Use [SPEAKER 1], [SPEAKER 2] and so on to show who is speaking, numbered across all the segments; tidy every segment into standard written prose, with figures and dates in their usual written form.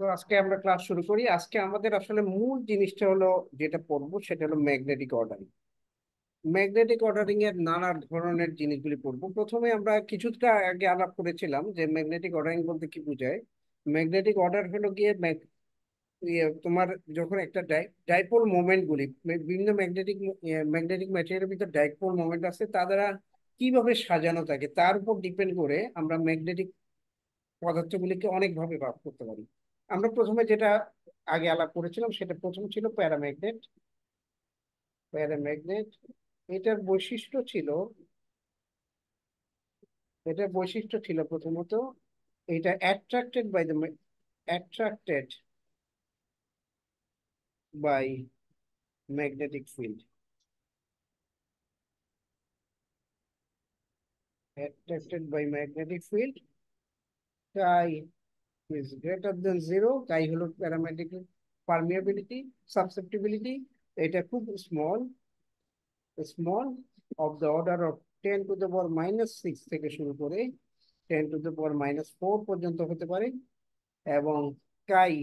[SPEAKER 1] তো আজকে আমরা ক্লাস শুরু করি। আজকে আমাদের আসলে মূল জিনিসটা হলো, যেটা পড়বো সেটা হলো ম্যাগনেটিক অর্ডারিং। ম্যাগনেটিক অর্ডারিং এর নানা ধরনের জিনিসগুলি পড়বো। প্রথমে আমরা কিছুটা আগে আলাপ করেছিলাম যে ম্যাগনেটিক অর্ডারিং বলতে কি বোঝায়। ম্যাগনেটিক অর্ডার হলো গিয়ে তোমার যখন একটা ডাইপোল মোমেন্ট গুলি, বিভিন্ন ম্যাগনেটিক ম্যাটেরিয়ালের ভিতর ডাইপোল মোমেন্ট আছে, তা দ্বারা কিভাবে সাজানো থাকে তার উপর ডিপেন্ড করে আমরা ম্যাগনেটিক পদার্থগুলিকে অনেকভাবে ভাগ করতে পারি। আমরা প্রথমে যেটা আগে আলাপ করেছিলাম সেটা প্রথম ছিল প্যারাম্যাগনেট। প্যারাম্যাগনেট এটার বৈশিষ্ট্য ছিল, প্রথমত এটা attracted by magnetic field. Attracted by magnetic field, তাই is greater than zero, তাই হলো প্যারাম্যাগনেটিক পারমিয়াবিলিটি, সাসেপ্টিবিলিটি। এটা খুব small, small of the order of 10⁻⁻6 থেকে শুরু করে 10⁻⁻4 পর্যন্ত হতে পারে। এবং কাই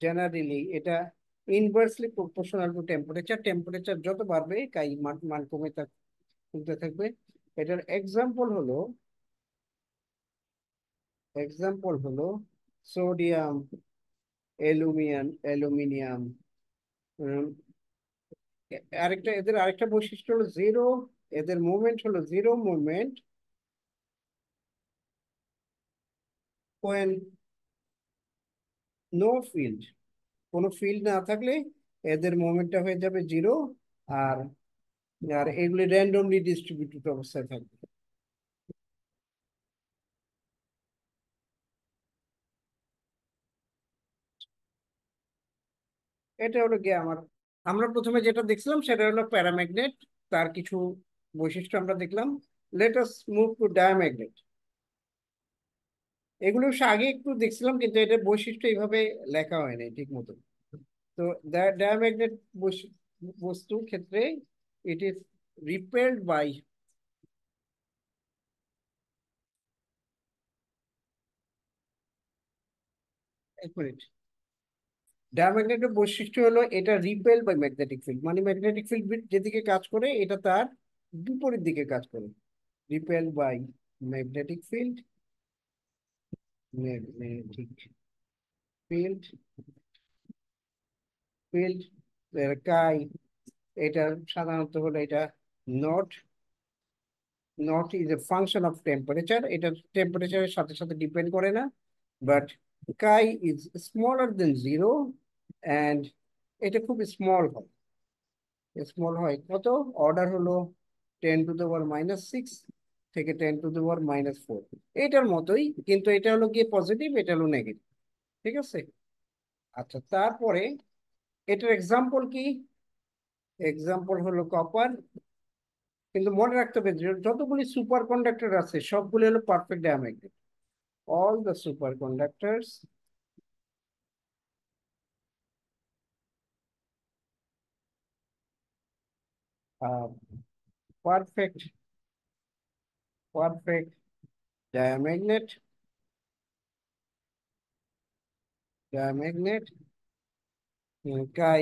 [SPEAKER 1] জেনারেলি এটা inversely proportional to temperature. Temperature যত বাড়বে কাই মান মান কমতে থাকবে। এটার এক্সাম্পল হলো সোডিয়াম, অ্যালুমিনিয়াম। এদের আরেকটা বৈশিষ্ট্য হলো জিরো, এদের মুভমেন্ট হলো zero movement when no field, কোনো ফিল্ড না থাকলে এদের মুভমেন্টটা হয়ে যাবে জিরো। আর আর এগুলি র্যান্ডমলি ডিস্ট্রিবিউটেড অবস্থায় থাকবে। এটা হলো গিয়ে আমরা প্রথমে যেটা দেখছিলাম সেটা হলো প্যারাম্যাগনেট, তার কিছু বৈশিষ্ট্য আমরা দেখলাম। Let us move to diamagnet. এগুলো অবশ্য আগে একটু দেখছিলাম, কিন্তু এটা বৈশিষ্ট্য এইভাবে লেখা হয়নি ঠিক মতো। তো ডায়াম্যাগনেট বস্তুর ক্ষেত্রে ইট ইজ রিপেলড বাই, এক মিনিট, ডায়াম্যাগনেটের বৈশিষ্ট্য হলো এটা রিপেল বাই ম্যাগনেটিক ফিল্ড, মানে ম্যাগনেটিক ফিল্ড যেদিকে কাজ করে এটা তার বিপরীত দিকে কাজ করে। Repel by magnetic field, magnetic field, field chi. এটা সাধারণত হলো এটা not, not is a function of temperature. এটা টেম্পারেচারের সাথে সাথে ডিপেন্ড করে না, but chi is smaller than zero. And এটা খুব স্মল হয় কত, অর্ডার হলো 10⁻⁻6 থেকে 10⁻⁻4, এটার মতোই, কিন্তু এটা হলো গিয়ে পজিটিভ, এটা হলো নেগেটিভ। ঠিক আছে। আচ্ছা, তারপরে এটার এক্সাম্পল কি? এক্সাম্পল হলো কপার। কিন্তু মনে রাখতে হবে যতগুলি সুপার কন্ডাক্টর আছে সবগুলি হলো perfect diamagnet. All the super কন্ডাক্টরস are perfect diamagnet, chi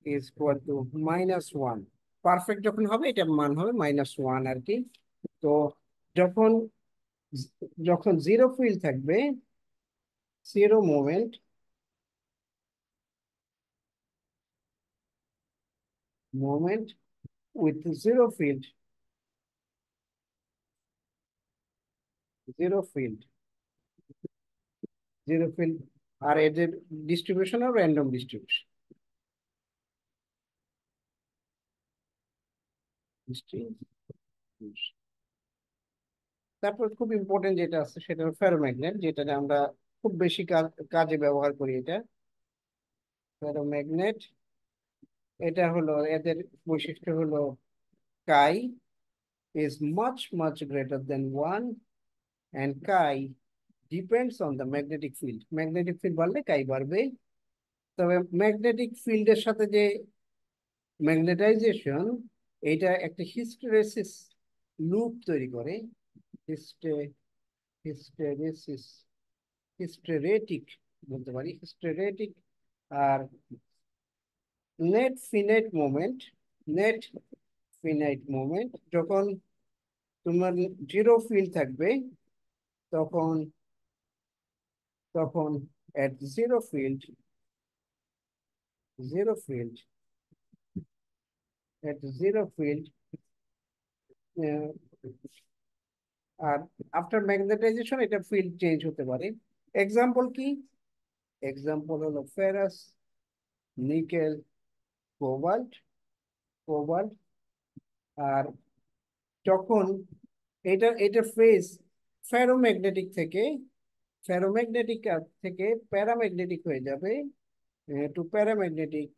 [SPEAKER 1] is equal to -1। Perfect যখন হবে এটার মান হবে -1 আর কি। তো যখন যখন জিরো ফিল্ড থাকবে, zero moment with zero field zero field, আর এদের ডিস্ট্রিবিউশন আর র্যান্ডম ডিস্ট্রিবিউশন। তারপর খুব ইম্পর্টেন্ট যেটা আছে সেটা হলো ফেরোম্যাগনেট, যেটা আমরা খুব বেশি কাজে ব্যবহার করি। এটা ফেরোম্যাগনেট, এটা হলো এদের বৈশিষ্ট্য হলো chi is much greater than 1, and chi depends on the magnetic field. Magnetic field বাড়লে কাই বাড়বে। তবে ম্যাগনেটিক ফিল্ডের সাথে যে ম্যাগনেটাইজেশন, এটা একটা হিস্টেরেসিস লুপ তৈরি করে। হিস্টে হিস্টেরেসিস হিস্টেরেটিক বলতে পারি হিস্টেরেটিক। আর net finite moment, net finite moment যখন তোমার জিরো ফিল্ড থাকবে, তখন তখন at zero field, zero field at zero field, আর আফটার ম্যাগনেটাইজেশন এটা ফিল্ড চেঞ্জ হতে পারে। এক্সাম্পল কি? এক্সাম্পল হলো ফেরাস, নিকেল, কোবাল্ট, কোবাল্ট। আর যখন এটা ফেজ ফেরোম্যাগনেটিক থেকে, ফেরোম্যাগনেটিক থেকে প্যারাম্যাগনেটিক হয়ে যাবে, টু প্যারাম্যাগনেটিক,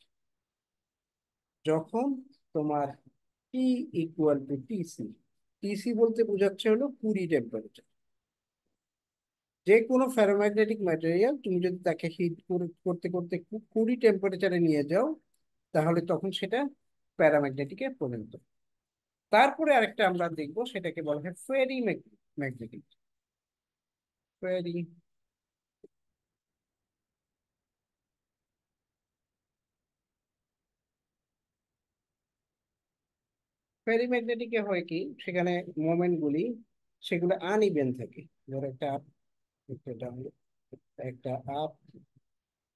[SPEAKER 1] যখন তোমার T equal to TC. TC বলতে বোঝাচ্ছে হলো কুড়ি টেম্পারেচার। যে কোনো ফেরোম্যাগনেটিক ম্যাটেরিয়াল তুমি যদি তাকে হিট করতে করতে কুড়ি টেম্পারেচারে নিয়ে যাও, তাহলে তখন সেটা প্যারাম্যাগনেটিকে পরিণত। তারপরে আরেকটা আমরা দেখবো, সেটাকে বলা হয় ফেরি ম্যাগনেটিক। ফেরি, ফেরি ম্যাগনেটিকে হয় কি, সেখানে মোমেন্ট গুলি সেগুলো আনইভেন থাকে। ধরো একটা আপ, একটা ডাউন, একটা আপ,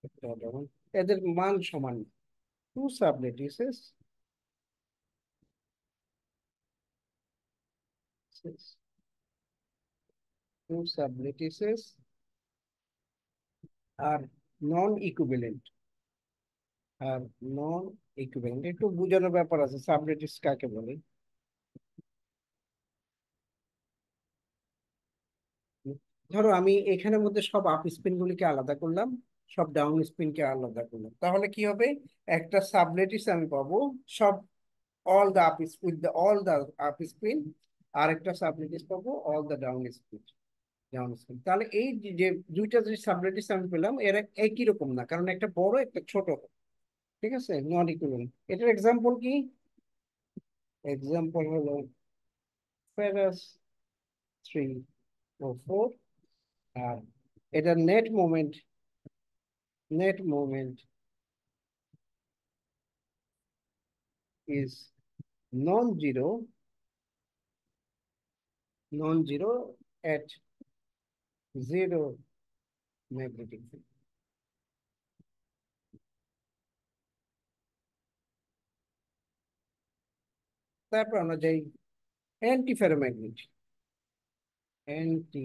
[SPEAKER 1] একটা ডাউন, এদের মান সমান। টু সাবলেটিসেস, টু সাবলেটিসেস আর নন ইকুইভ্যালেন্ট। আর নন ইকুইভ্যালেন্ট একটু বোঝানোর ব্যাপার আছে, সাবলেটিস কাকে বলে। ধরো আমি এখানের মধ্যে সব আপ স্পিন গুলিকে আলাদা করলাম, সব ডাউন স্পিনকে আলাদা করলাম, তাহলে কি হবে? একটা সাবলেটিস আমি পাবো, সব all the up with the all the up spin. আর একটা সাবলেটিস পাবো all the down spin, down spin. তাহলে এই যে দুইটা যে সাবলেটিস আমি পেলাম, এরা একই রকম না, কারণ একটা বড় একটা ছোট। ঠিক আছে, নট ইকুইভ্যালেন্ট। এটার এক্সাম্পল কি? এক্সাম্পল হলো ফেরাস 3 ও 4। আর এটার net moment, net moment is non zero, non zero at zero magnetic field. তারপর আমরা যাই anti ferromagnet. Anti,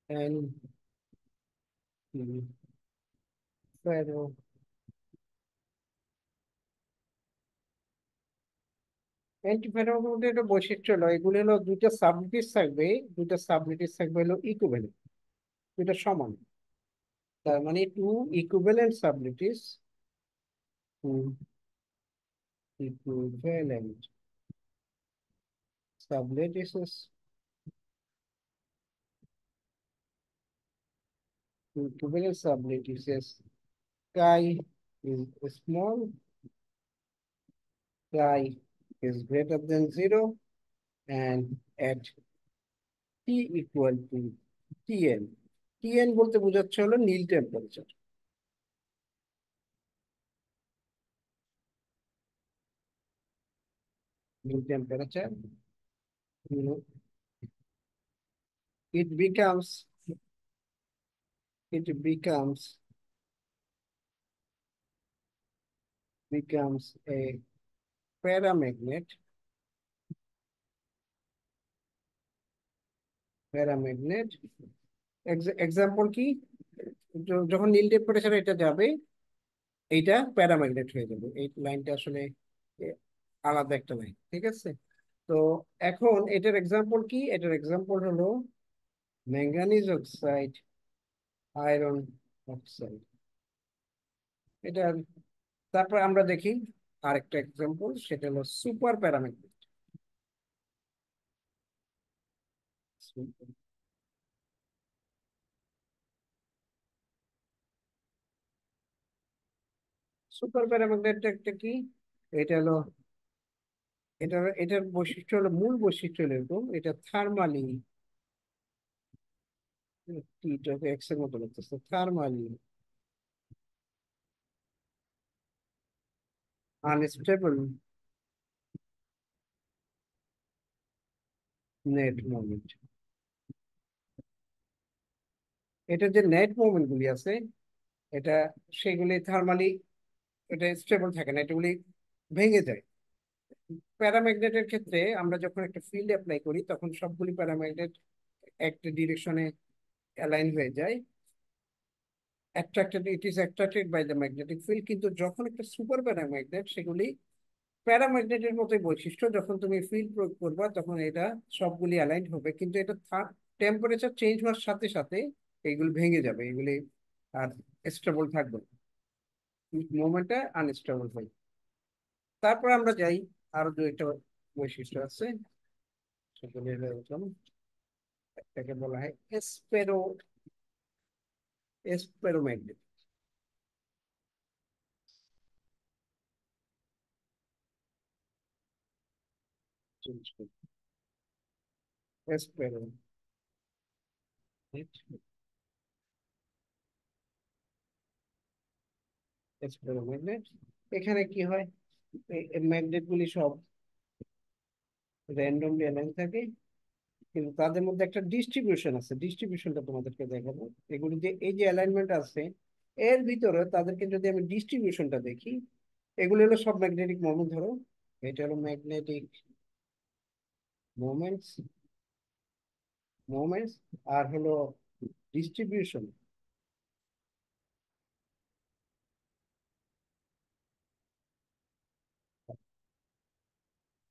[SPEAKER 1] anti ferro, anti ফেরোম্যাগনেটের একটা বৈশিষ্ট্য হলো এগুলো হলো দুইটা সাবলেটিস থাকবে, দুইটা সাবলেটিস থাকবে হলো ইকুইভ্যালেন্ট, দুইটা সমান। তার মানে two equivalent sublattice, two equivalent sublattices, two equivalent sublattices, chi is small, chi is greater than 0, and at T equal to Tn. Tn বলতে বোঝাচ্ছে হলো Neel temperature. Neel temperature, it becomes, it becomes a paramagnet, paramagnet। Example কি? যখন নীল temperature এটা যাবে, এইটা paramagnet হয়ে যাবে। এই লাইনটা আসলে এ, আলাদা একটা লাইন, ঠিক আছে। তো এখন এটার এক্সাম্পল কি? এটার এক্সাম্পল হলো ম্যাঙ্গানিজ অক্সাইড, আয়রন অক্সাইড। এটা, তারপর আমরা দেখি আরেকটা এক্সাম্পল, সেটা হলো সুপার প্যারাম্যাগনেট। সুপার প্যারাম্যাগনেট একটা কি? এটা হলো, এটার বৈশিষ্ট্য হলো, মূল বৈশিষ্ট্য হলো এরকম, এটা থার্মালি, টিটাকে এক্স এর মতো লাগতেছে, থার্মালি আনস্টেবল নেট মোমেন্ট। এটা যে নেট মোমেন্ট গুলি আছে, এটা সেগুলি থার্মালি, এটা স্টেবল থাকে না, এটাগুলি ভেঙে যায়। প্যারাম্যাগনেটের ক্ষেত্রে আমরা যখন একটা ফিল্ড অ্যাপ্লাই করি তখন সবগুলি প্যারাম্যাগনেট একটা ডিরেকশনে অ্যালাইন হয়ে যায়, attracted, it is attracted by the magnetic field. কিন্তু যখন একটা সুপার প্যারাম্যাগনেট, সেগুলি প্যারাম্যাগনেটের মতোই বৈশিষ্ট্য, যখন তুমি ফিল্ড প্রয়োগ করবা তখন এটা সবগুলি অ্যালাইন হবে, কিন্তু এটা টেম্পারেচার চেঞ্জ হওয়ার সাথে সাথে এগুলি ভেঙে যাবে, এগুলি আর স্টেবল থাকবে না, মোমেন্টটা আনস্টেবল হয়। তারপর আমরা যাই, আরো দু একটা বৈশিষ্ট্য আছে, সেগুলি হলো এরকম। একটাকে বলা হয় স্পেরোম্যাগনেট। স্পেরোম্যাগনেট, স্পেরোম্যাগনেট। এখানে কি হয়, ম্যাগনেট গুলি সব র্যান্ডমলি অ্যালাইন থাকে, কিন্তু তাদের মধ্যে একটা ডিস্ট্রিবিউশন আছে, ডিস্ট্রিবিউশনটা তোমাদেরকে দেখাবো। এগুলি যে এই যে অ্যালাইনমেন্ট আছে, এর ভিতরে তাদেরকে যদি আমি ডিস্ট্রিবিউশনটা দেখি, এগুলি হলো সব ম্যাগনেটিক মোমেন্ট। ধরো এটা হলো ম্যাগনেটিক মোমেন্টস, মোমেন্টস, আর হলো ডিস্ট্রিবিউশন।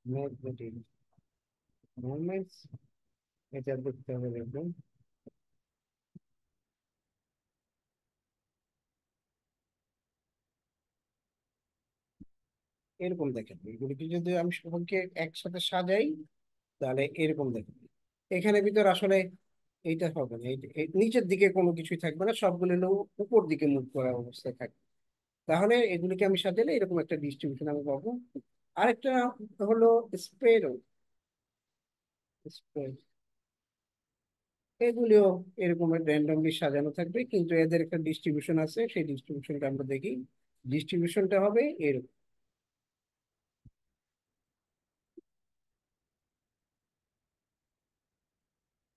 [SPEAKER 1] ম্যাগনেটিক মোমেন্টস, এটা দেখতে হবে এরকম। এরকম দেখেন, এগুলিকে যদি আমি সবকে একসাথে সাজাই তাহলে এরকম দেখেন। এখানে ভিতর আসলে এইটা হবে না, এই নিচের দিকে কোনো কিছুই থাকবে না, সবগুলো হলো উপর দিকে মুভ করা অবস্থায় থাকবে। তাহলে এগুলিকে আমি সাজালে এরকম একটা ডিস্ট্রিবিউশন আমি পাবো। আরেকটা হলো স্পেরো, এগুলিও এরকম র্যান্ডমলি সাজানো থাকবে, কিন্তু এদের একটা ডিস্ট্রিবিউশন আছে, সেই ডিস্ট্রিবিউশনটা আমরা দেখি। ডিস্ট্রিবিউশনটা হবে এরকম,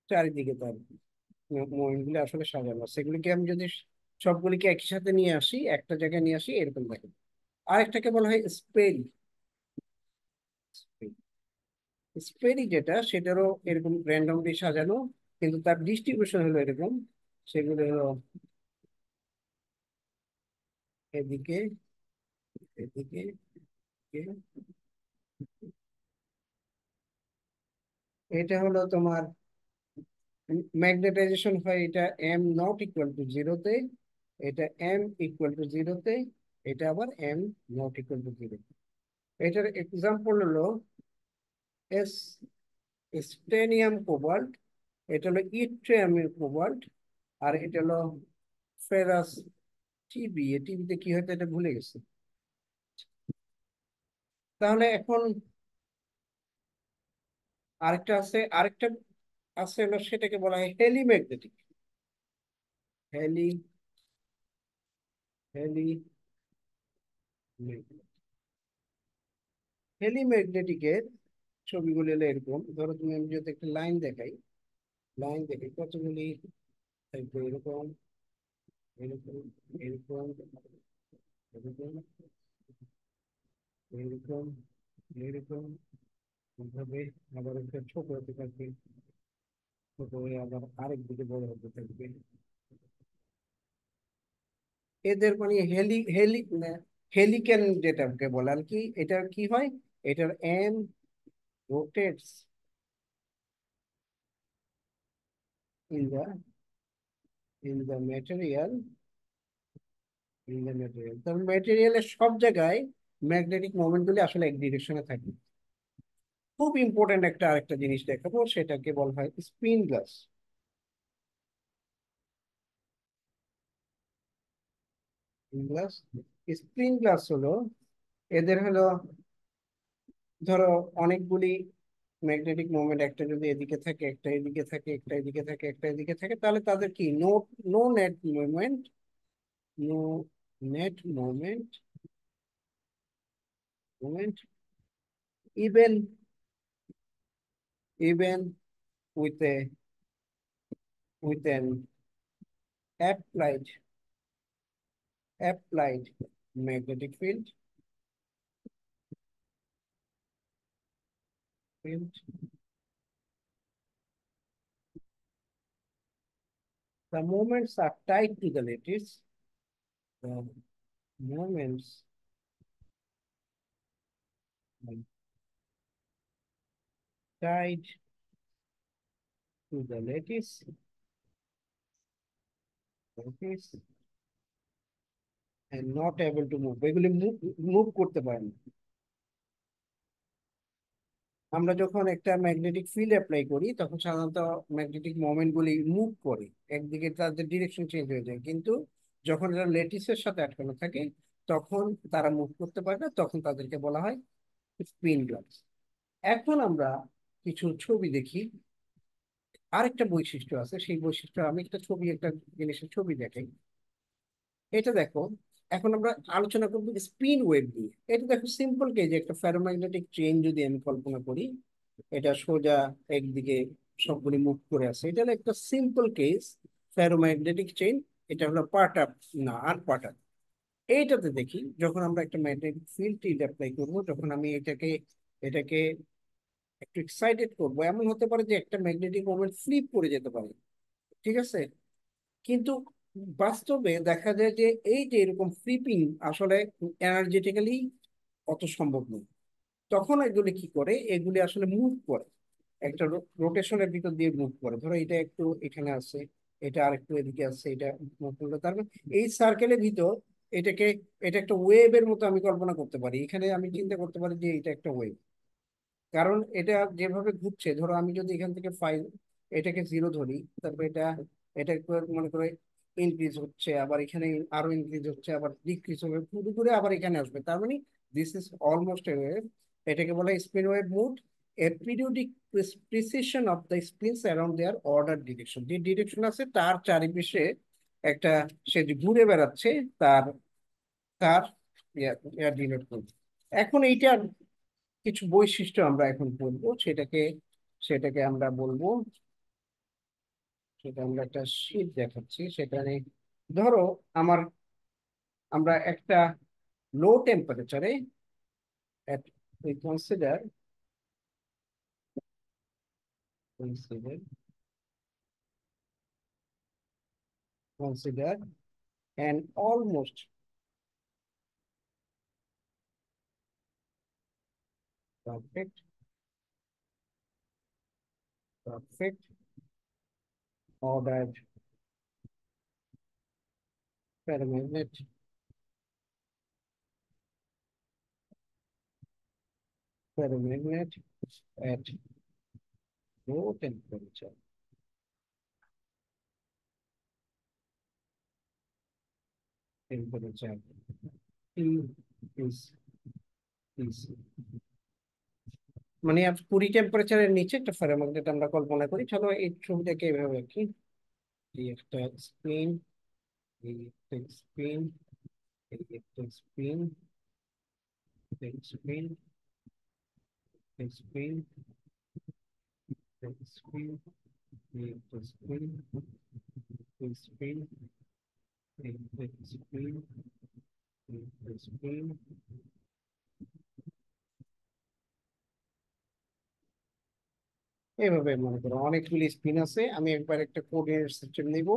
[SPEAKER 1] চারিদিকে তার ময়নগুলি আসলে সাজানো আছে। সেগুলিকে আমি যদি সবগুলিকে একই সাথে নিয়ে আসি, একটা জায়গায় নিয়ে আসি, এরকম দেখেন। আরেকটাকে বলা হয় স্পেরি। স্পেরি যেটা, সেটারও এরকম র্যান্ডমলি সাজানো, কিন্তু তার ডিস্ট্রিবিউশন হলো এরকম। সেগুলো হলো এদিকে, এদিকে, এদিকে। এটা হলো তোমার ম্যাগনেটাইজেশন হয়, এটা এম নট ইকুয়াল টু জিরোতে, এটা এম ইকুয়াল টু জিরোতে, এটা আবার am not equal to zero. এটার এক্সাম্পল হলো এস স্টেনিয়াম কোবাল্ট, এটা হলো ইট্রিয়াম কোবাল্ট, আর এটা হলো ফেরাস টিবি। টিবিতে কি হয়তো এটা ভুলে গেছে। তাহলে এখন আরেকটা আছে হলো, সেটাকে বলা হয় হেলিম্যাগনেটিক। হেলি হেলি হেলিম্যাগনেটিকের ছবিগুলো হলো এরকম। ধরো তুমি, আমি যদি একটা লাইন দেখাই, লাইন দেখে কতগুলি থাকবে, এরকম, এরকম, এরকম, এরকম, এরকম, এরকম ভাবে, আবার একটা ছোট হতে থাকবে, ছোট হয়ে আবার আরেক দিকে বড় হতে থাকবে। এদের মানে হেলিক্যান যেটাকে বলে আর কি, এটা কি হয়, এটার M rotates in the in the material, in the material. তবে ম্যাটেরিয়ালের সব জায়গায় ম্যাগনেটিক মোমেন্ট গুলি আসলে এক ডিরেকশনে থাকে। খুব ইম্পর্টেন্ট একটা আরেকটা জিনিস দেখাবো, সেটাকে বলা হয় spin glass. Glass, spring glass হলো, এদের হলো, ধরো অনেকগুলি ম্যাগনেটিক মোমেন্ট একটা যদি এদিকে থাকে, একটা এদিকে থাকে, একটা এদিকে থাকে, একটা এদিকে থাকে, তাহলে তাদের কি no, no net movement, no net movement, movement even, even with an applied applied magnetic field. The moments are tied to the lattice. The moments are tied to the lattice and not able to move. এগুলি move করতে পারে না। আমরা যখন একটা magnetic field apply করি তখন সাধারণত ম্যাগনেটিক মোমেন্ট গুলি মুভ করে, একদিকে তাদের ডিরেকশন চেঞ্জ হয়ে যায়, কিন্তু যখন এরা লেটিসের সাথে আটকানো থাকে তখন তারা মুভ করতে পারে না, তখন তাদেরকে বলা হয় স্পিন গ্লাস। এখন আমরা কিছু ছবি দেখি। আরেকটা বৈশিষ্ট্য আছে, সেই বৈশিষ্ট্য আমি একটা ছবি, একটা জিনিসের ছবি দেখাই। এটা দেখো, এখন আমরা আলোচনা করবো স্পিন ওয়েভ নিয়ে। এটা দেখো সিম্পল কেজ, একটা ফেরোম্যাগনেটিক চেইন যদি আমি কল্পনা করি, এটা সোজা একদিকে সবগুলি মুভ করে আছে, এটা হলো একটা সিম্পল কেস ফেরোম্যাগনেটিক চেইন। এটা হলো পার্ট আপ, না আর পার্ট আপ। এইটাতে দেখি যখন আমরা একটা ম্যাগনেটিক ফিল্ড অ্যাপ্লাই করবো, যখন আমি এটাকে এটাকে একটু এক্সাইটেড করবো, এমন হতে পারে যে একটা ম্যাগনেটিক মোমেন্ট ফ্লিপ করে যেতে পারে, ঠিক আছে? কিন্তু বাস্তবে দেখা যায় যে এই যে এরকম ফ্লিপিং আসলে এনার্জেটিক্যালি অত সম্ভব নয়। তখন এগুলি কি করে, এগুলি আসলে মুভ করে, একটা রোটেশনের ভিতর দিয়ে মুভ করে। ধরো এটা একটু এখানে আছে, এটা আর একটু এদিকে আছে, এটা মুভ করলো, তার মানে এই সার্কেলের ভিতর এটাকে, এটা একটা ওয়েভের মতো আমি কল্পনা করতে পারি। এখানে আমি চিন্তা করতে পারি যে এটা একটা ওয়েভ, কারণ এটা যেভাবে ঘুরছে। ধরো আমি যদি এখান থেকে এটাকে জিরো ধরি, তারপর এটা একটু মনে করে ইনক্রিজ হচ্ছে, আবার এখানে আরো ইনক্রিজ হচ্ছে, আবার ডিক্রিজ হবে, ঘুরে ঘুরে আবার এখানে আসবে, তার মানে this is almost a wave. এটাকে বলা হয় spin wave mode. A periodic precision of the spins around their order direction, যে ডিরেকশন আছে তার চারিপাশে একটা, সে যে ঘুরে বেড়াচ্ছে, তার তার ডিনোট করবে। এখন এইটার কিছু বৈশিষ্ট্য আমরা এখন বলবো, সেটাকে আমরা বলবো, সেটা আমরা একটা শীট দেখাচ্ছি সেখানে। ধরো আমার, আমরা একটা লো টেম্পারেচারে at we consider consider an almost perfect perfect ordered ferromagnet ferromagnet at low temperature T is মানে 20 টেম্পারেচারের নিচে একটা ফেরোম্যাগনেট আমরা কল্পনা করি। চলো এই ছবিটাকে এভাবে কি, এই একটা স্পিন, এই একটা স্পিন, এই একটা স্পিন, স্পিন, স্পিন, স্পিন, এই একটা স্পিন, স্পিন, এই একটা স্পিন, স্পিন। এইভাবে মনে করো অনেকগুলি স্পিন আছে। আমি একবার একটা কোঅর্ডিনেট সিস্টেম নিব,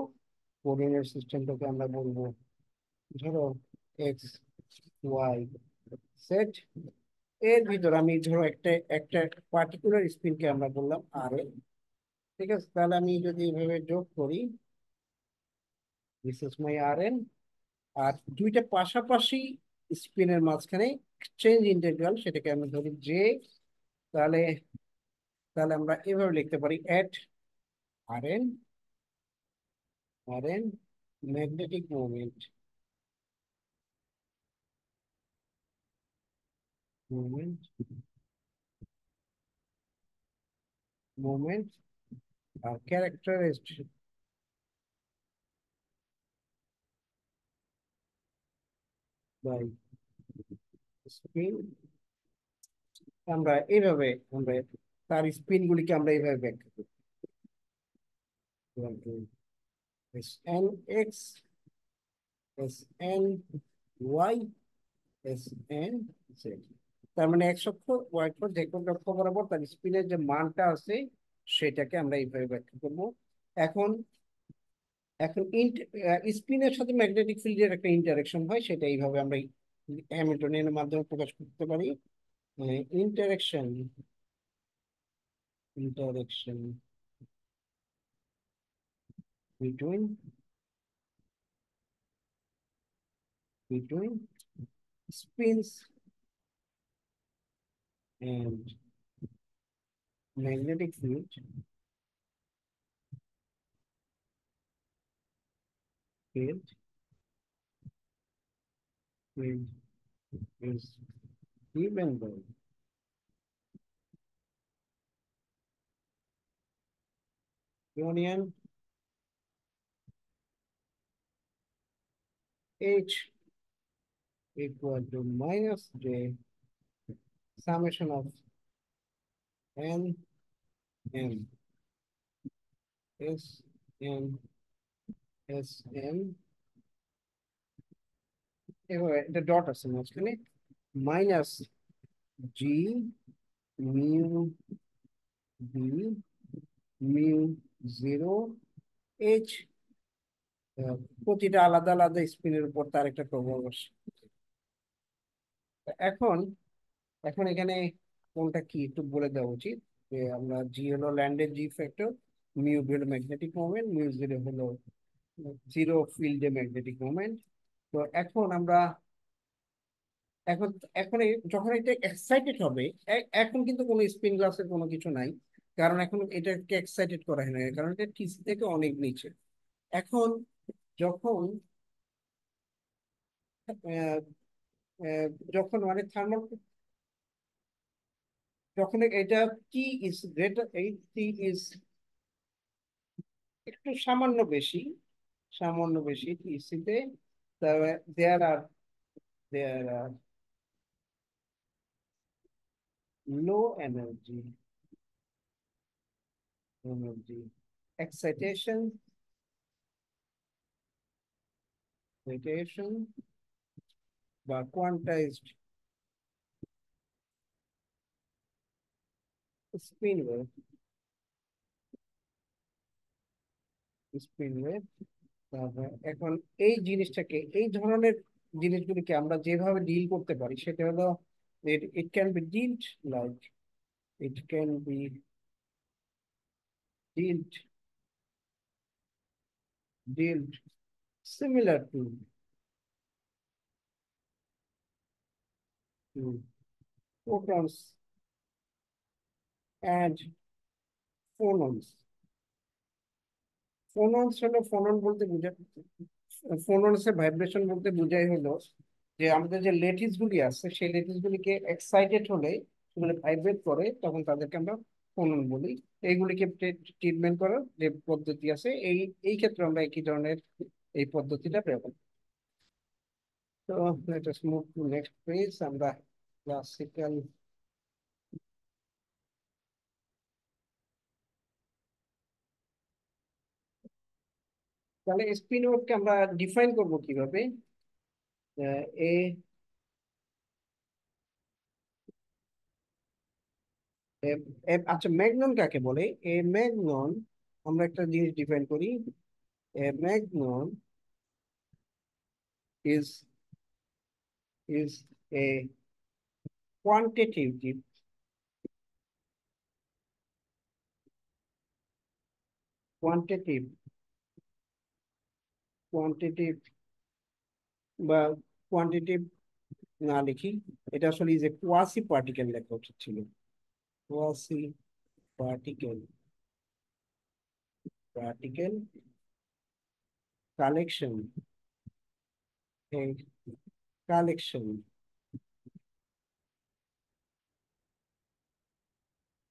[SPEAKER 1] কোঅর্ডিনেট সিস্টেমটাকে আমরা বলবো, ধরো এক্স ওয়াই সেট। এর ভিতর আমি ধরো একটা একটা পার্টিকুলার স্পিনকে আমরা বললাম আর এ, ঠিক আছে? তাহলে আমি যদি এভাবে যোগ করি, this is my R N, আর দুইটা পাশাপাশি স্পিনের মাঝখানে এক্সচেঞ্জ ইন্টিগ্রাল, সেটাকে আমি ধরি জে। তাহলে তাহলে আমরা এভাবে লিখতে পারি at R N, R N magnetic moment, moment moment are characterized by spin। আমরা এইভাবে আমরা তার স্পিন গুলিকে আমরা এইভাবে ব্যাখ্যা করি, S N X, S N Y, S N Z. তার মানে এক্স অক্ষ ওয়াই অক্ষ যে কোনো অক্ষ বরাবর তার স্পিনের যে মানটা আছে সেটাকে আমরা এইভাবে ব্যাখ্যা করব। এখন এখন স্পিনের সাথে ম্যাগনেটিক ফিল্ডের একটা ইন্টারেকশন হয়, সেটা এইভাবে আমরা হ্যামিল্টনিয়ানের মাধ্যমে প্রকাশ করতে পারি। Interaction interaction between between spins and magnetic field field is given by union H equal to minus J summation of n m s n s n, এভাবে এটা ডট আছে মাঝখানে, minus G mu B mu zero H, প্রতিটা আলাদা আলাদা স্পিনের উপর তার একটা প্রভাব আসে। এখন এখন এখানে কোনটা কি একটু বলে দেওয়া উচিত, যে আমরা জি হলো ল্যান্ডের জি ফ্যাক্টর, মিউ হলো ম্যাগনেটিক মোমেন্ট, মিউ জিরো হলো জিরো ফিল্ডে ম্যাগনেটিক মোমেন্ট। তো এখন আমরা এখন এখন যখন এটা এক্সাইটেড হবে, এখন কিন্তু কোনো স্পিন গ্লাসের কোনো কিছু নাই, কারণ এখন এটাকে এক্সাইটেড করা হয় না, কারণ এটা টিসি থেকে অনেক নিচে। এখন যখন আহ, আহ, যখন মানে থার্মাল, যখন এটা টি ইজ গ্রেটার, এই টি ইজ একটু সামান্য বেশি, সামান্য বেশি টিসিতে, তবে there are low energy energy excitation excitation বা quantized spin wave spin wave. তারপর এখন এই জিনিসটাকে, এই ধরনের জিনিসগুলিকে আমরা যেভাবে ডিল করতে পারি সেটা হলো, it can be dealt like, it can be dealt dealt similar to photons and phonons। Phonons হলো, ফোনন বলতে বোঝায়, ফোনন্সের ভাইব্রেশন বলতে বোঝায় হলো যে আমাদের যে লেটিস গুলি আছে সেই লেটিস গুলিকে এক্সাইটেড হলে, সেগুলো ভাইব্রেট করে, তখন তাদেরকে আমরা ফোনন বলি। এইগুলিকে ট্রিটমেন্ট করার যে পদ্ধতি আছে, এই এই ক্ষেত্রে আমরা একই ধরনের এই পদ্ধতিটা ব্যবহার করি। তো let us move to next page. আমরা ক্লাসিক্যাল, তাহলে স্পিন ওয়েভকে আমরা ডিফাইন করব কিভাবে? এ আচ্ছা, ম্যাগনন কাকে বলে? এ ম্যাগনন, আমরা একটা জিনিস ডিফাইন করি। A magnon is is a quantitative quantitative quantitative বা কোয়ান্টিটিভ না লিখি, এটা আসলে ইজ এ কোয়াসি পার্টিকেল লেখা উচিত ছিল। Quasi particle particle collection, a collection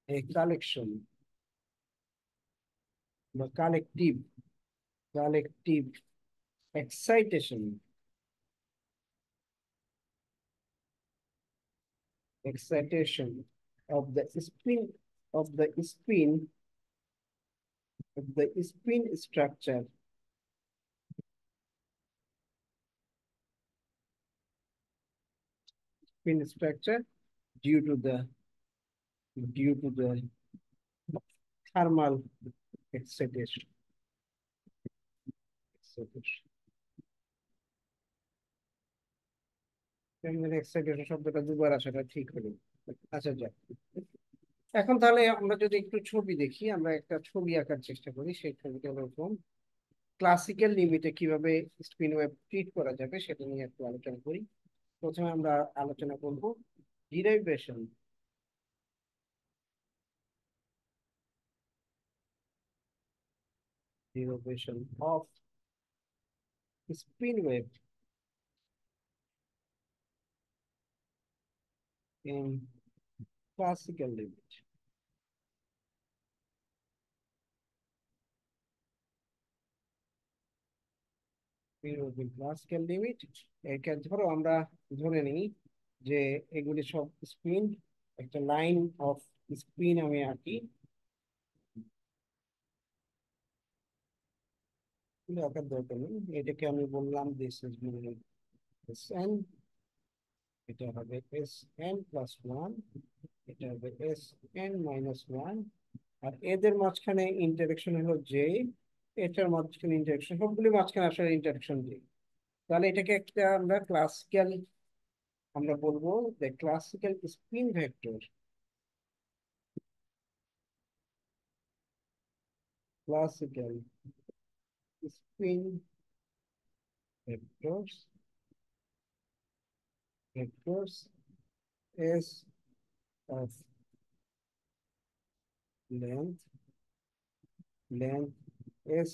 [SPEAKER 1] a collection বা collective excitation of the of the spin spin structure due to the due to the thermal excitation. Excitation শব্দটা দুবার আসাটা ঠিক হলো। আচ্ছা যাক, এখন তাহলে আমরা যদি একটু ছবি দেখি, আমরা একটা ছবি আঁকার চেষ্টা করি। সেই ছবিটা এরকম, ক্লাসিক্যাল লিমিটে কিভাবে স্পিন ওয়েভ ট্রিট করা যাবে সেটা নিয়ে একটু আলোচনা করি। প্রথমে আমরা আলোচনা করব derivation derivation off spin wave in classical limit. Classical limit, একে ধরো আমরা ধরে নিই যে এগুলি সব স্পিন, একটা লাইন অফ স্পিন আমি আঁকি। আঁকার দরকার নেই, এটাকে আমি বললাম দিস ইজ এস এন, এটা হবে এস এন প্লাস ওয়ান, এটা হবে এস এন মাইনাস ওয়ান, আর এদের মাঝখানে ইন্টারেকশন হলো জে, এটার মাঝখানে ইন্টারেকশন, সবগুলি মাঝখানে আসলে ইন্টারেকশন জে। তাহলে এটাকে একটা আমরা ক্লাসিক্যাল, আমরা বলবো যে classical spin vector, classical spin vectors vectors S of length length S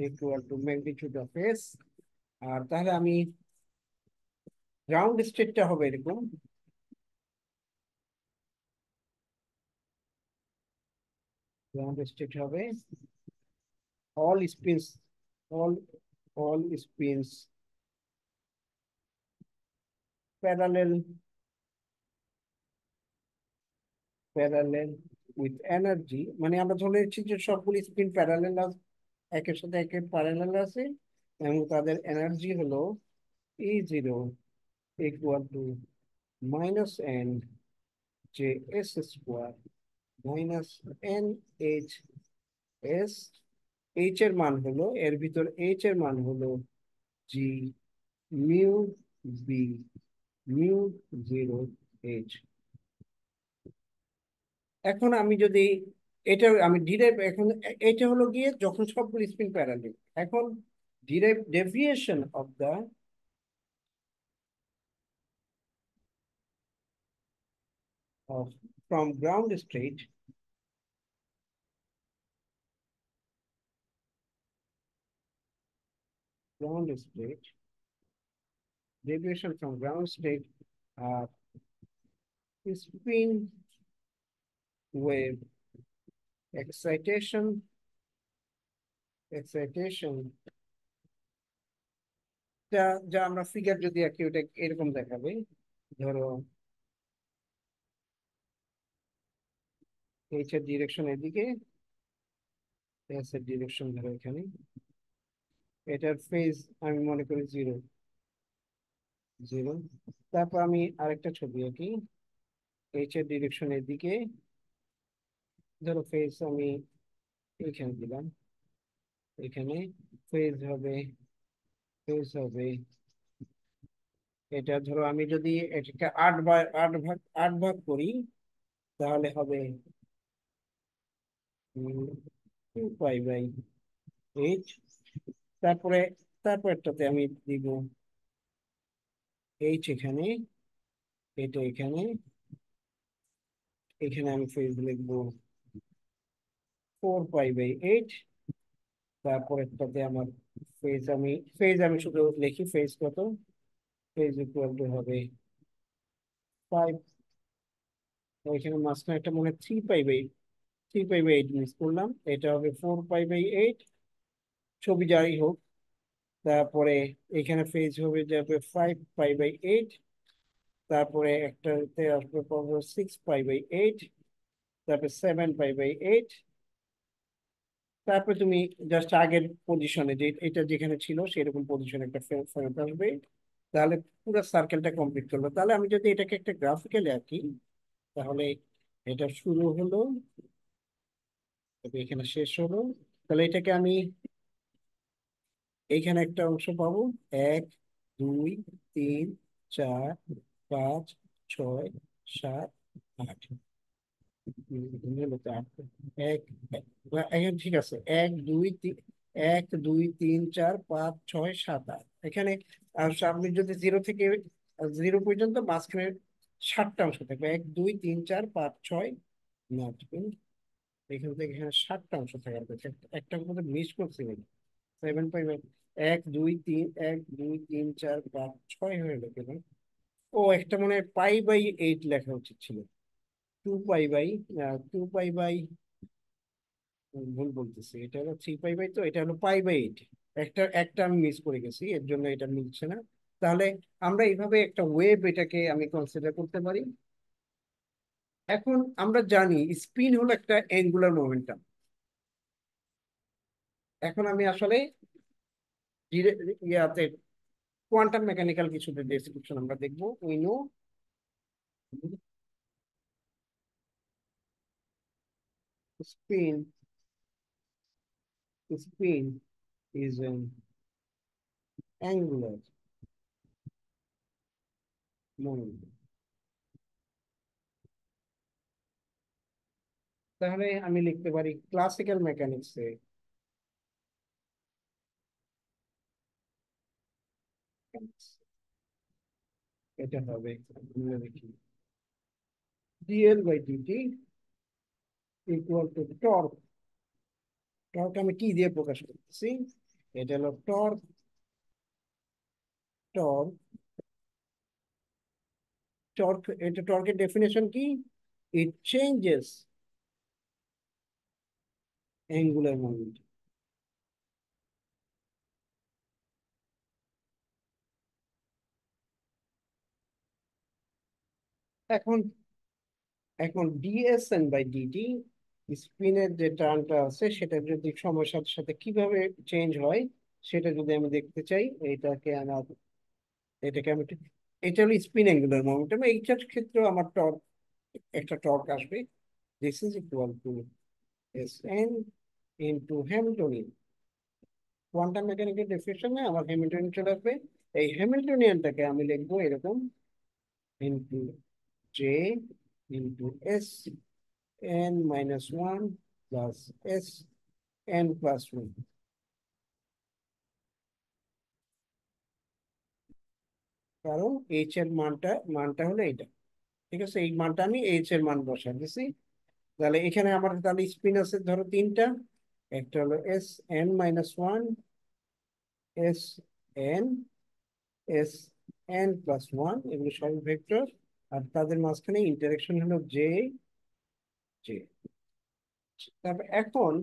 [SPEAKER 1] equal to magnitude of S. আর তাহলে আমি গ্রাউন্ড স্টেটটা হবে এরকম, গ্রাউন্ড স্টেট হবে all spins all all spins parallel parallel with energy, মানে আমরা ধরে নিচ্ছি যে সবগুলি স্পিন প্যারালেল, একের সাথে একের প্যারালেল আছে, এবং তাদের এনার্জি হলো E zero equal to minus N J S square minus N H S. H এর মান হলো, এর ভিতর এইচ এর মান হলো G mu B mu zero H. এখন আমি যদি এটা আমি ডিরাইভ, এখন এটা হলো গিয়ে যখন সবগুলো স্পিন প্যারালেল। এখন derive deviation of the of from ground state deviation from ground state uh, spin wave excitation যা যা আমরা ফিগার যদি আঁকি ওটা এরকম দেখাবে। ধরো এইচ এর ডিরেকশন এদিকে, এস এর ডিরেকশন ধরো এখানে, এটার ফেজ আমি মনে করি জিরো জিরো। তারপর আমি আরেকটা ছবি আঁকি, এইচ এর ডিরেকশন এদিকে, ধরো ফেজ আমি এখানে দিলাম, এখানে ফেজ হবে ফেজ হবে এটা ধরো আমি যদি এটাকে 8 ভাগ করি, তাহলে হবে 2 পাই বাই 8। তারপরে তারপরটাতে আমি দিব এইচ এখানে, এটা এখানে, এখানে আমি ফেজ লিখবো 4 পাই বাই 8। তারপরেরটাতে আমার ফেজ আমি শুধু লিখি ফেজ কত, ফেজ ইকুয়াল টু হবে 5। এখানে মাঝখানে একটা মনে হয় 3 pi by 3 pi by 8 miss করলাম, এটা হবে 4 পাই বাই 8, ছবি যাই হোক। তারপরে এখানে ফেজ হবে যাবে 5 পাই বাই 8, তারপরে একটাতে আসবে পাবো 6 পাই বাই 8, তারপরে 7 পাই বাই 8। তারপরে তুমি জাস্ট আগের পজিশনে যে এটা যেখানে ছিল সেরকম পজিশনে একটা ফেরত আসবে। তাহলে পুরো সার্কেলটা কমপ্লিট করলো। তাহলে আমি যদি এটাকে একটা গ্রাফিক্যালি আঁকি, তাহলে এটা শুরু হলো, তবে এখানে শেষ হলো। তাহলে এটাকে আমি এইখানে একটা অংশ পাবো, 1 2 3 4 5 6 7 8। মূলত এক এখানে ঠিক আছে, 1 2 3 1 2 3 4 5 6 7 8 এখানে। আর আপনি যদি 0 থেকে 0 পর্যন্ত মাঝখানে 7টা অংশ থাকবে, 1 2 3 4 5 6 9। এখান থেকে এখানে 7টা অংশ থাকার কথা, একটা মধ্যে মিস করছি নাকি? 7 পাই বাই 1 2 3 1 2 3 4 5 6 হয়ে গেল কেন? ও, একটা মনে হয় পাই বাই 8 লেখা উচিত ছিল। 2 পাই বাই 2 পাই বাই, ভুল বলতেছি, এটা হলো 3 পাই বাই, তো এটা হলো পাই বাই 8। একটা একটা আমি মিস করে গেছি, এর জন্য এটা মিলছে না। তাহলে আমরা এইভাবে একটা ওয়েভ এটাকে আমি কনসিডার করতে পারি। এখন আমরা জানি স্পিন হলো একটা অ্যাঙ্গুলার মোমেন্টাম। এখন আমি আসলে ইয়াতে কোয়ান্টাম মেকানিক্যাল কিছু ডেসক্রিপশন আমরা দেখবো। We know spin spin is an angular moment. তাহলে আমি লিখতে পারি ক্লাসিক্যাল মেকানিক্সে এটা হবে, আমরা দেখি, dl/dt equal to torque. Torque আমি কি দিয়ে প্রকাশ করতেছি? এটা হলো টর্ক। টর্ক টর্ক এটা টর্কের ডেফিনেশন কি? ইট চেঞ্জেস অ্যাঙ্গুলার মোমেন্ট। এখন এখন dSn/dt, স্পিনের যে টার্মটা আছে সেটা যদি সময়ের সাথে সাথে কিভাবে চেঞ্জ হয় সেটা যদি আমি দেখতে চাই, এটাকে আমি এটা হলো স্পিন অ্যাঙ্গুলার মোমেন্টাম। এইটার ক্ষেত্রেও আমার টর্ক, একটা টর্ক আসবে। This is equal to Sn into Hamiltonian. Quantum mechanical ডেফিনেশনে আমার হ্যামিল্টনিয়ান চলে আসবে। এই হ্যামিল্টনিয়ানটাকে আমি লিখবো এরকম, into J into Sn-1 plus Sn+1। কারণ এইচ এর মানটা হলো এইটা। ঠিক আছে, এই মানটা আমি এইচ এর মান বসাই দিছি। তাহলে এখানে আমার তাহলে স্পিন আছে ধরো তিনটা। একটা হলো Sn-1, Sn, Sn+1, এগুলো সব ভেক্টর। আর তাদের মাঝখানে ইন্টারেকশন হলো জে জে। তারপর এখন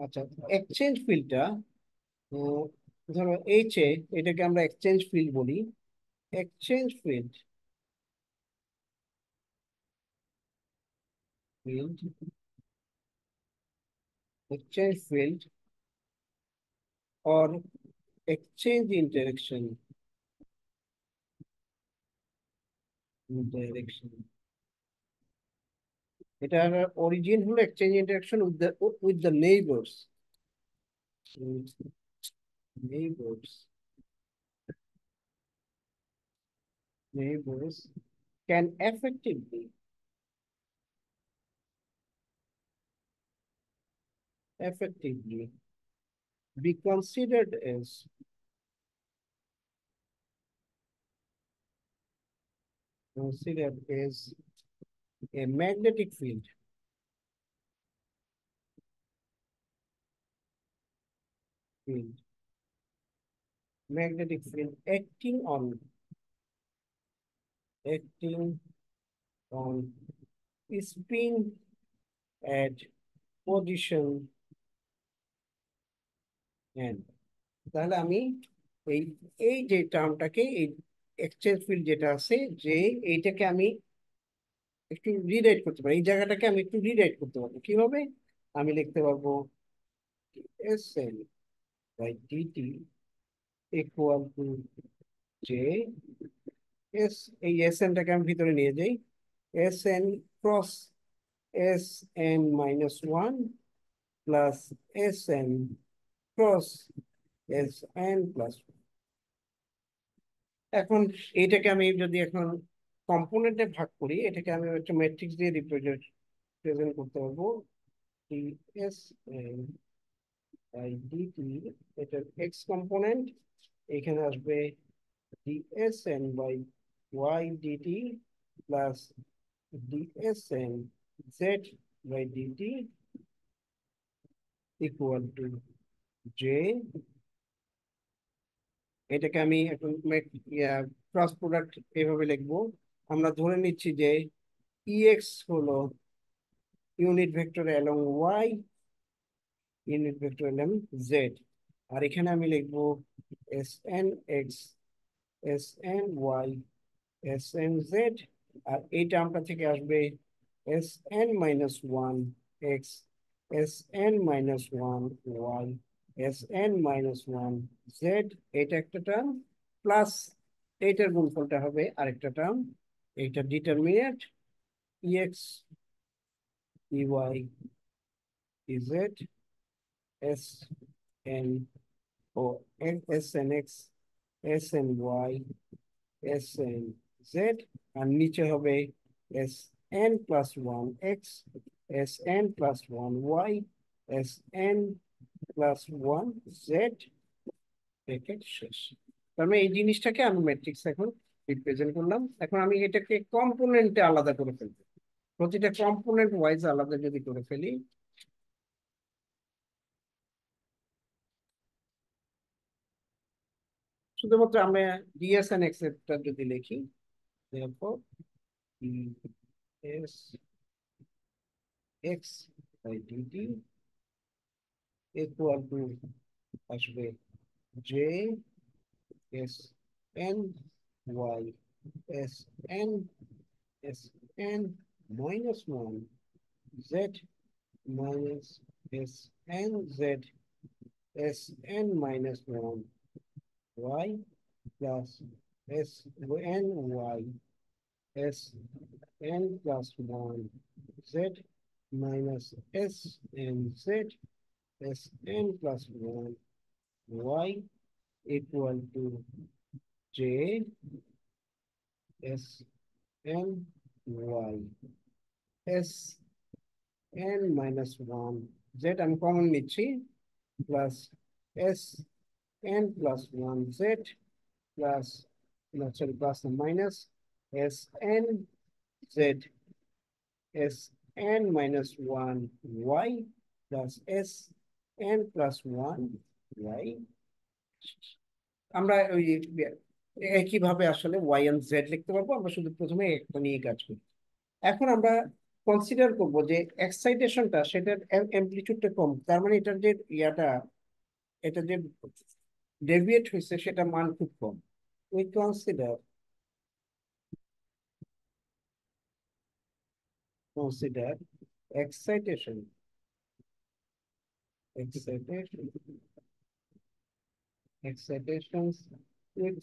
[SPEAKER 1] আচ্ছা, এক্সচেঞ্জ ফিল্ডটা, ধরো এইচ এ, এটাকে আমরা এক্সচেঞ্জ ফিল্ড বলি। Exchange field exchange field or exchange interaction, এটার অরিজিন হলো exchange interaction with the neighbours. Neighbours neighbors can effectively be considered as a field magnetic field acting on acting on spin at position n। তাহলে আমি এই এই যে টার্মটাকে, এই exchange field যেটা আছে, যে এইটাকে আমি একটু রিরাইট করতে পারি, এই জায়গাটাকে আমি একটু রিরাইট করতে পারবো কিভাবে। আমি লিখতে পারবো S N by DT equal to J S, এই এস এনটাকে আমি ভিতরে নিয়ে যাই, S N cross S N minus one plus S N cross S N plus. এখন এইটাকে আমি যদি এখন কম্পোনেন্টে ভাগ করি, এটাকে আমি একটা ম্যাট্রিক্স দিয়ে রিপ্রেজেন্ট করতে পারবো, D S N by DT, এটার এক্স কম্পোনেন্ট এখানে আসবে dsn by Y DT plus dsn z by DT equal to J. এটাকে আমি এখন ক্রস প্রোডাক্ট এভাবে লিখবো। আমরা ধরে নিচ্ছি যে ex হলো unit vector along Y, unit vector along Z, আর এখানে আমি লিখবো S N X, S N Y, S N Z, আর এই টার্মটা থেকে আসবে S N minus one X, S N minus one Y, S N minus one Z, এটা একটা টার্ম, প্লাস এইটার গুণফলটা হবে আরেকটা টার্ম, এইটা determinant EX EY EZ S N ও S N X, S N Y, S N Z, আর নিচে হবে S N plus one X, S N plus one Y, S N plus one Z, bracket শেষ। তার মানে এই জিনিসটাকে আমি ম্যাট্রিক্স এখন রিপ্রেজেন্ট করলাম। এখন আমি এটাকে কম্পোনেন্টে আলাদা করে ফেলবো, প্রতিটা কম্পোনেন্ট ওয়াইজ আলাদা যদি করে ফেলি, শুধুমাত্র আমরা ডিএস এন্ড এক্স টা যদি লিখি, therefore ds x by dt equal to আসবে j s n y s n s n minus 1 z minus s n z s n minus 1 y plus s n y s n plus 1 z minus s n z s n plus 1 y equal to j s n y s n minus 1 z আমি common নিচ্ছি, plus s n plus 1 z plus, sorry plus minus s n z s n minus 1 y plus s n plus 1 y। আমরা ওই একইভাবে আসলে Y and Z লিখতে পারবো, আমরা শুধু প্রথমে একটা নিয়ে কাজ করি। এখন আমরা কনসিডার করব যে এক্সাইটেশনটা, সেটার অ্যামপ্লিটিউডটা কম, তার মানে এটার যে ইয়াটা, এটা যে ডেভিয়েট হয়েছে সেটা মান খুব কম। We consider excitation excitation excitations with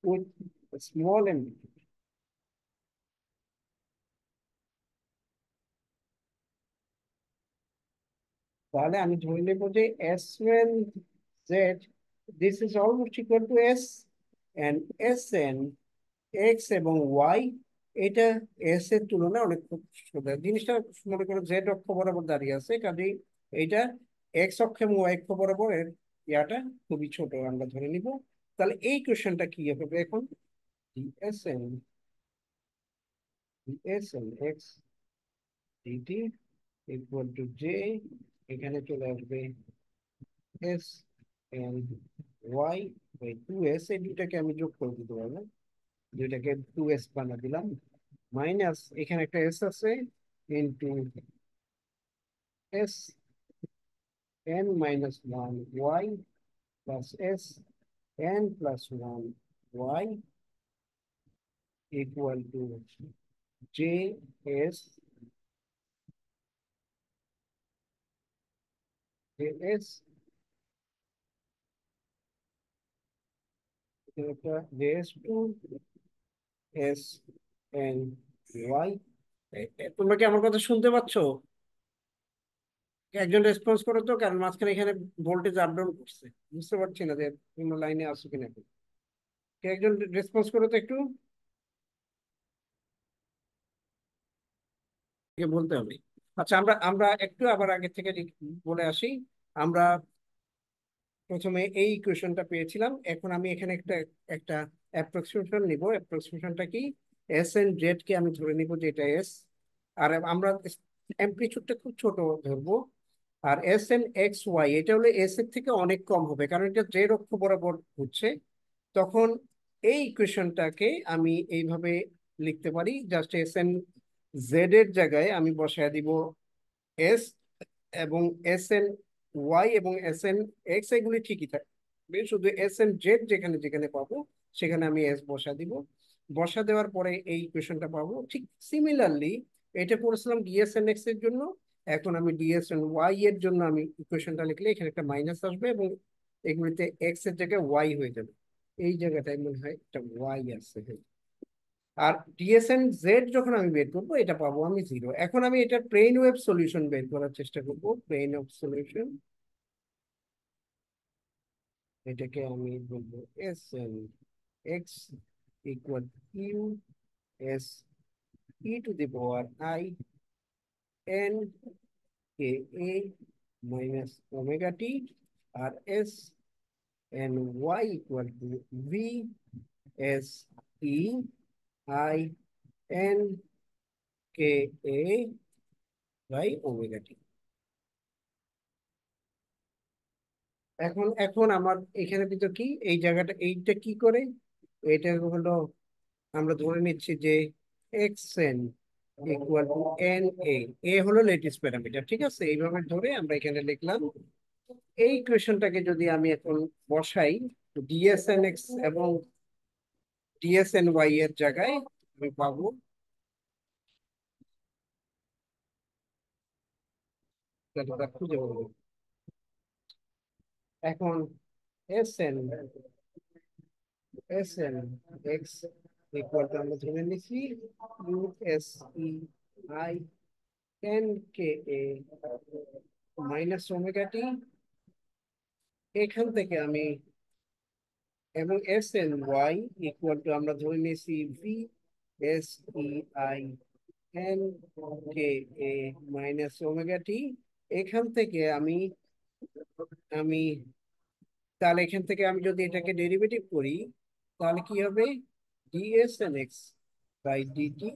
[SPEAKER 1] with small m। তাহলে আমি ধরে নেব যে S one Z, this is almost equal to S, and S N X এবং ওয়াই, এটা এস এর তুলনায় অনেক খুব ছোট জিনিসটা। মনে করো জেড অক্ষ বরাবর দাঁড়িয়ে আছে, কাজেই এইটা এক্স অক্ষ এবং ওয়াই অক্ষ বরাবর এর ইয়াটা খুবই ছোট আমরা ধরে নিব। তাহলে এই কোশ্চেনটা কি হবে এখন, DSN DSN X DT equal to J, এখানে চলে আসবে S N Y by two S, এই দুটাকে আমি যোগ করে দিতে পারবো, দুইটাকে 2s বানা দিলাম, মাইনাস এখানে একটা এস আছে, into S n minus 1 y plus s n plus 1 y equal to j s j s এটা j s two s n y। তোমরা কি আমার কথা শুনতে পাচ্ছ? একজন রেসপন্স করো তো, কারণ মাঝখানে এখানে ভোল্টেজ আপ ডাউন করছে, বুঝতে পারছি না যে তোমরা লাইনে আসো কিনা। কে একজন রেসপন্স করো তো একটু, কে বলতে হবে। আচ্ছা, আমরা আমরা একটু আবার আগে থেকে বলে আসি। আমরা প্রথমে এই ইকুয়েশনটা পেয়েছিলাম, এখন আমি এখানে একটা একটা অ্যাপ্রক্সিমেশন নিব। অ্যাপ্রক্সিমেশনটা কি? এস এন জেড কে আমি ধরে নিব যে এটা এস, আর আমরা অ্যামপ্লিটিউডটা খুব ছোট ধরবো। আর এস এন এক্স ওয়াই এটা হলো এস এর থেকে অনেক কম হবে, কারণ এটা জেড অক্ষ বরাবর ঘুরছে। তখন এই ইকুয়েশনটাকে আমি এইভাবে লিখতে পারি, জাস্ট এস এন জেড এর জায়গায় আমি বসায় দিব এস, এবং এস এন ওয়াই এবং এস এন এক্স এগুলি ঠিকই থাকবে, শুধু এস এন জেড যেখানে যেখানে পাবো সেখানে আমি এস বসা দিব। বসা দেওয়ার পরে এই ইকুয়েশনটা পাবো। ঠিক সিমিলারলি এটা করেছিলাম ডিএসএন এক্স এর জন্য, এখন আমি ডিএসএন ওয়াই এর জন্য আমি ইকুয়েশনটা লিখলে এখানে একটা মাইনাস আসবে, এবং এগুলিতে এক্স এর জায়গায় ওয়াই হয়ে যাবে। এই জায়গাটায় মনে হয় একটা ওয়াই আছে। আর ডিএসএন জেড যখন আমি বের করবো এটা পাবো আমি জিরো। এখন আমি এটা প্লেন ওয়েভ সলিউশন বের করার চেষ্টা করবো, প্লেন ওয়েভ সলিউশন। এটাকে আমি বলবো S N X equal U S E to the power I N K A minus omega T, আর S N Y equal to V S E I N K A by omega T. এখন এখন আমার এখানে ভিতর কি এই জায়গাটা এইটা কি করে, এটা হলো আমরা ধরে নিচ্ছি যে X N equal to N A, A হলো লেটিস প্যারামিটার, ঠিক আছে? এইভাবে ধরে আমরা এখানে লিখলাম। এই ইকুয়েশনটাকে যদি আমি এখন বসাই ডিএসএন এক্স এবং ডিএসএন ওয়াই এর জায়গায়, আমি পাবো, এটা খুঁজে পাবো। এখন S N S N X equal to আমরা ধরে নিচ্ছি U S E I N K A minus omega T. এখান থেকে আমি, এবং S N Y equal to আমরা ধরে নিয়েছি V S E I N K A minus omega T. এখান থেকে আমি আমি তাহলে এখান থেকে আমি যদি এটাকে ডেরিভেটিভ করি, তাহলে কি হবে? DS N X by DT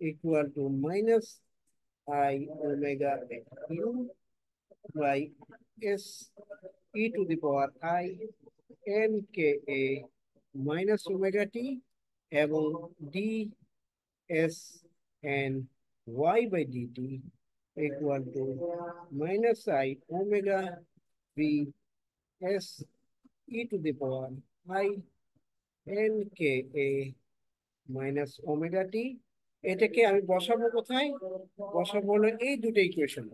[SPEAKER 1] equal to minus I omega U by S E to the power I N K A minus omega T, এবং D S N Y by DT equal to minus I omega B S E to the power I N K A minus omega T. এটাকে আমি বসাবো কোথায়? বসাবো হলো এই দুটো equation,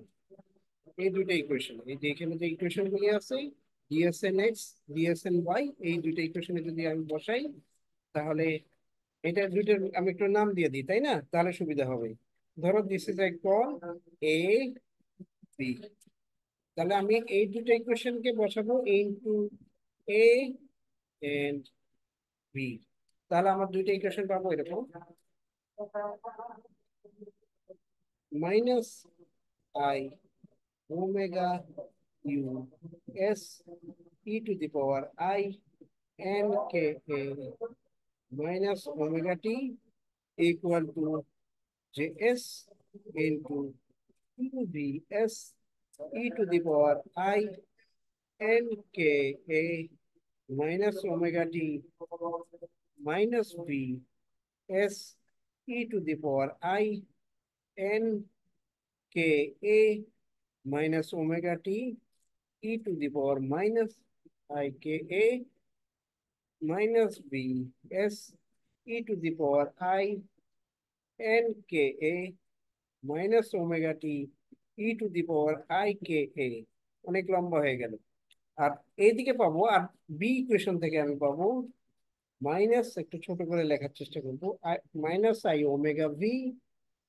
[SPEAKER 1] এই দুটো ইকুয়েশন, এই যে এখানে যে ইকুয়েশন গুলি আছে ডিএসএন এক্স ডিএসএন ওয়াই, এই দুটো ইকুয়েশনে যদি আমি বসাই, তাহলে এটা দুইটার আমি একটু নাম দিয়ে দিই, তাই না? তাহলে সুবিধা হবে। ধরো this is I call A B, তাহলে আমি এই দুটো ইকুয়েশনকে বসাবো ইনটু এ এন্ড বি। তাহলে আমার দুইটা ইকুয়েশন পাবো এরকম, minus I omega you S E to the power I N K A minus omega T equal to J S into U V S E to the power I N K A minus omega T minus b s e to the power I n k a minus omega t e to the power minus I k a minus b s e to the power I n k a minus omega t e to the power I k a। অনেক লম্বা হয়ে গেল। আর এইদিকে পাবো, আর B equation থেকে আমি পাবো minus, একটু ছোট করে লেখার চেষ্টা করবো, minus I omega V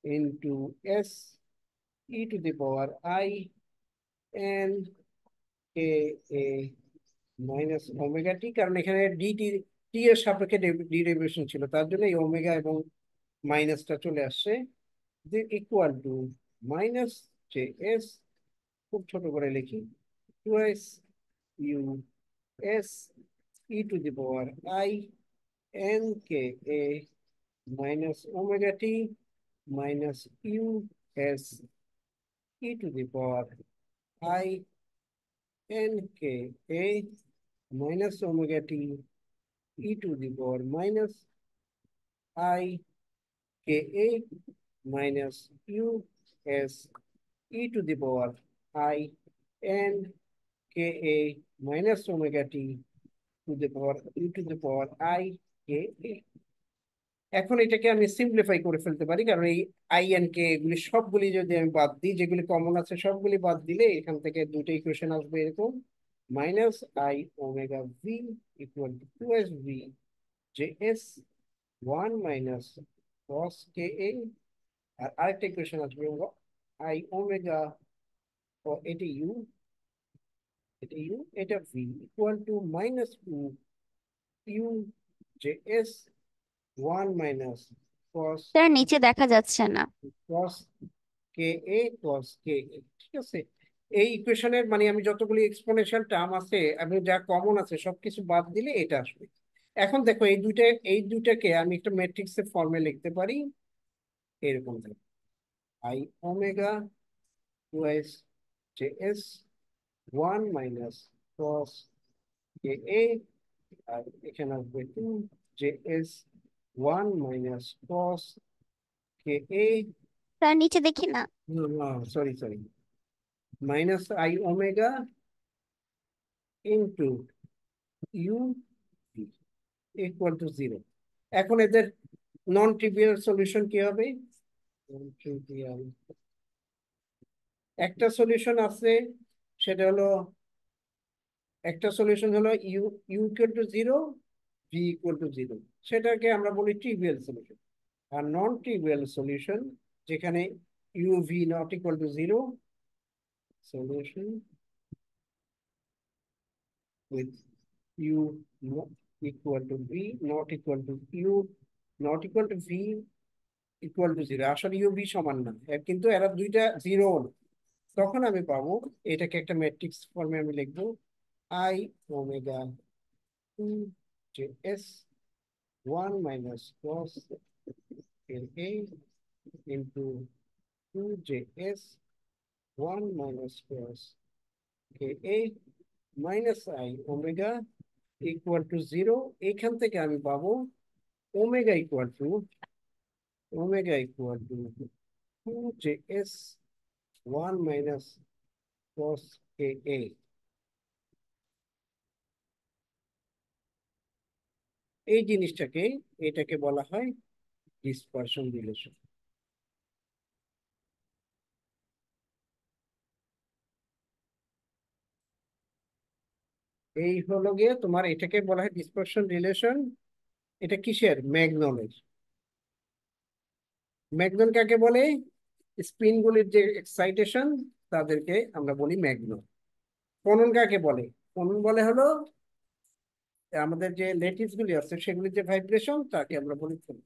[SPEAKER 1] into S E to the power I N K A minus omega T, কারণ এখানে ডিটি টি এর সাপেক্ষে ডেরিভেশন ছিল, তার জন্য এই ওমেগা এবং মাইনাসটা চলে আসছে, equal to minus J S, খুব ছোট করে লিখি, twice you S E to the power I N K A minus omega t minus u s e to the power I n k a minus omega t e to the power minus I k a minus u s e to the power I n k a minus omega t to the power e to the power I k a। এখন এটাকে আমি simplify করে ফেলতে পারি, কারণ এই I N কে এগুলি সবগুলি যদি আমি বাদ দিই, যেগুলি কমন আছে সবগুলি বাদ দিলে এখান থেকে দুটো ইকুয়েশন আসবে এরকম, minus I omega V equal to two S V J S one minus cos K A, আর আরেকটা ইকুয়েশন আসবে আই ওমেগা, ও এটা ইউ, এটা ইউ, এটা V equal to minus two U J S one minus cos
[SPEAKER 2] sir নিচে দেখা যাচ্ছে না।
[SPEAKER 1] কস কে এ কস কে এ, ঠিক আছে। এই ইকুয়েশনের মানে আমি যতগুলি এক্সপোনেনশিয়াল টার্ম আছে, আমি যা কমন আছে সবকিছু বাদ দিলে এটা আসবে। এখন দেখো এই দুইটাকে আমি একটা ম্যাট্রিক্সের ফর্মে লিখতে পারি এরকম, I omega twice J S one minus cos K A, আর এখানে আসবে two J S one minus cos K A,
[SPEAKER 2] sir নিচে দেখি না।
[SPEAKER 1] Sorry sorry, minus I omega into U equal to zero. এখন এদের নন ট্রিভিয়াল সলিউশন কি হবে? Non-trivial। একটা সলিউশন আছে, সেটা হলো, একটা সলিউশন হলো U U equal to zero, V equal to zero, সেটাকে আমরা বলি ট্রিভিয়াল সলিউশন। আর নন ট্রিভিয়াল সলিউশন, যেখানে U V not equal to zero, solution with U equal to V not equal to U not equal to V equal to zero, আসলে U V সমান না, কিন্তু এরা দুইটা জিরো না। তখন আমি পাবো, এটাকে একটা ম্যাট্রিক্স ফর্মে আমি লিখবো, I omega two J S one minus cos L A into two J S one minus cos K A minus I omega equal to zero. এখান থেকে আমি পাবো omega equal to two J S one minus cos K A. এই জিনিসটাকে, এটাকে বলা হয় dispersion relation. এই হলো গিয়ে তোমার, এটাকে বলা হয় ডিসপারশন রিলেশন। এটা কিসের? ম্যাগননের। ম্যাগনন কাকে বলে? স্পিনগুলির যে এক্সাইটেশন, তাদেরকে আমরা বলি ম্যাগনন। ফোনন কাকে বলে? ফোনন বলে হলো আমাদের যে লেটিস গুলি আছে সেগুলির যে ভাইব্রেশন, তাকে আমরা বলি ফোনন।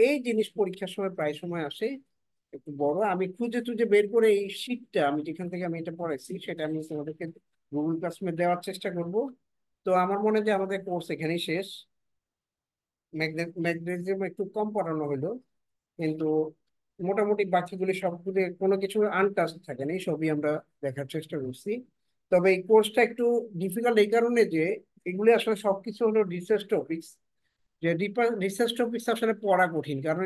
[SPEAKER 1] এই জিনিস পরীক্ষার সময় প্রায় সময় আসে, একটু বড়, আমি খুঁজে খুঁজে বের করে এই শীটটা আমি যেখান থেকে আমি এটা পড়াইছি সেটা আমি তোমাদেরকে গুগল ক্লাসরুমে দেওয়ার চেষ্টা করব। তো আমার মনে হয় যে আমাদের কোর্স এখানেই শেষ। ম্যাগনেসিয়াম একটু কম পড়ানো হলো, কিন্তু মোটামুটি বাকিগুলি সবগুলি কোনো কিছু আনটাচ থাকে না, সবই আমরা দেখার চেষ্টা করছি। তবে এই কোর্সটা একটু ডিফিকাল্ট এই কারণে যে এগুলি আসলে সবকিছু হলো রিসার্চ টপিকস। যে রিসার্চ টপিকস আসলে পড়া কঠিন, কারণ